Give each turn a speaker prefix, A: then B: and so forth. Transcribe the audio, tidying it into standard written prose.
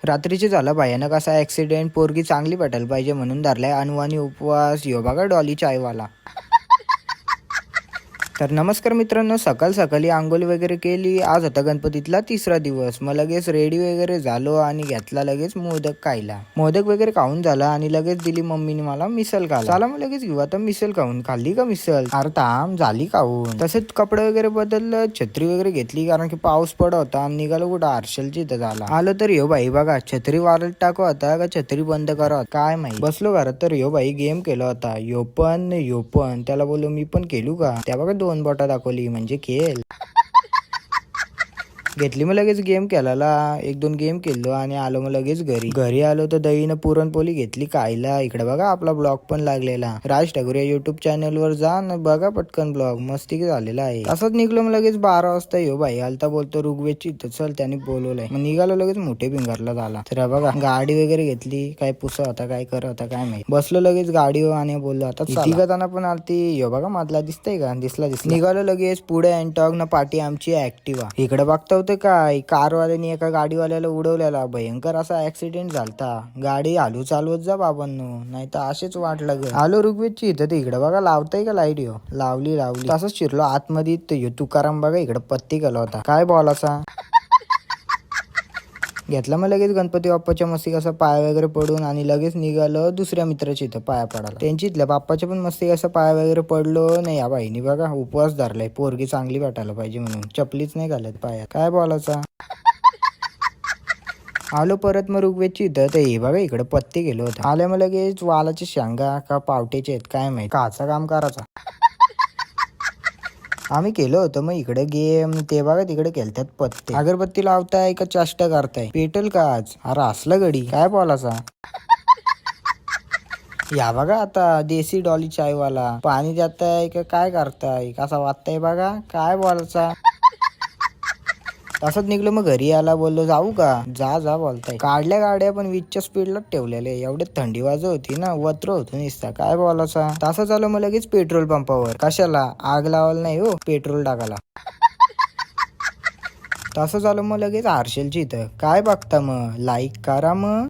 A: रात्रीचे झाला भयानक असा ऍक्सिडेंट. पोरगी चांगली भेटायला पाहिजे म्हणून धरलाय अनवाणी उपवास. यो बघा डॉली चायवाला. तर नमस्कार मित्रांनो, सकाळ सकाळी आंघोळ वगैरे केली. आज होता गणपतीतला तिसरा दिवस. मग लगेच रेडी वगैरे झालो आणि घेतला लगेच मोदक खायला. मोदक वगैरे खाऊन झाला आणि लगेच दिली मम्मीने मला मिसल खायला. चला मग लगेच घेऊ आता मिसल खाऊन. खाल्ली का मिसल? अरे थांब, झाली खाऊन. तसेच कपडे वगैरे बदललं, छत्री वगैरे घेतली कारण की पाऊस पडत होता आणि निघालो कुठं हर्षलची इथं झाला. आलो तर यो भाई बघा छत्री वारत टाकू होता का छत्री बंद करा काय माहिती. बसलो घरात तर यो भाई गेम केला होता. यो पण त्याला बोललो मी पण केलू का. त्या बघा 2 बोटा दाखवली म्हणजे खेळ. घेतली मग लगेच गेम केला. 1-2 गेम केलो आणि आलो मग लगेच घरी आलो तर दहीनं पुरणपोळी घेतली खायला. इकडे बघा आपला ब्लॉग पण लागलेला. राज ठाकूर या युट्यूब चॅनल वर जा ना बघा पटकन ब्लॉग मस्ती झालेला आहे. असंच निघलो मग लगेच 12 वाजता. यो भाई आलता बोलतो ऋग्वेदची तर चल त्याने बोलवलंय. मग निघालो लगेच मोठे भिंगारला झाला. तर बघा गाडी वगैरे घेतली. काय पुसा होता काय करत होता काय माहिती. बसलो लगेच गाडीवर आणि बोललो आता तिघांना पण आलती. यो बघा मधला दिसतंय का? दिसला. निघालो लगेच पुढे अँटॉग ना पाठी आमची ऍक्टिवा. इकडे बघता काय कारवाल्याने एका गाडीवाल्याला उडवलेला. भयंकर असा ऍक्सिडेंट झालता. गाडी हलू चालवत जा बाबांनो, नाही तर असेच वाट लागेल. आलो ऋग्वेदची इथं. इकडे बघा लावताय का लाईट. यो लावली. तसंच शिरलो आतमध्ये. यो तुकाराम बघा इकडे पत्ती केला होता. काय बोलाचा घेतला मग लगेच गणपती बाप्पाच्या मस्ती कसा पाय वगैरे पडून आणि लगेच निघालो दुसऱ्या मित्राच्या इथं पाया पडायला. त्यांची इथल्या बाप्पाच्या पण मस्ती कसं पाय वगैरे पडलो. नाही या बाईनी बघा उपवास धरलाय पोरगी चांगली भेटायला पाहिजे म्हणून. चपलीच नाही घालत पायात. काय बोलायचा. आलो परत मग ऋग्वेदची इथं. तर हे बघा इकडे पत्ते गेलो होतं. आल्या मग लगेच वालाचे शेंगा का पावट्याचे आहेत काय माहिती. काचा काम करायचा आम्ही केलं होतं. मग इकडे गेम ते बघा तिकडे खेळतात पत्ते. अगरबत्ती लावताय का चेष्टा करताय. पेटल का आज. अरे असला गडी काय बोलाचा. या बघा आता देसी डॉली चायवाला. पाणी देताय का काय करताय. कसा वाटताय बघा काय बोलायचा. तसंच निघलो मग घरी आला. बोललो जाऊ का. जा बोलताय. काढल्या गाड्या पण 20च्या स्पीडला ठेवलेले. एवढे थंडी वाजत होती ना वत्र होतो निसता काय बोलायचा. तसं झालं मग लगेच पेट्रोल पंपावर. कशाला आग लावायला नाही हो, पेट्रोल टाकायला. तसं झालं मग लगेच हर्षलची इथं. काय बघता मग लाईक करा मग.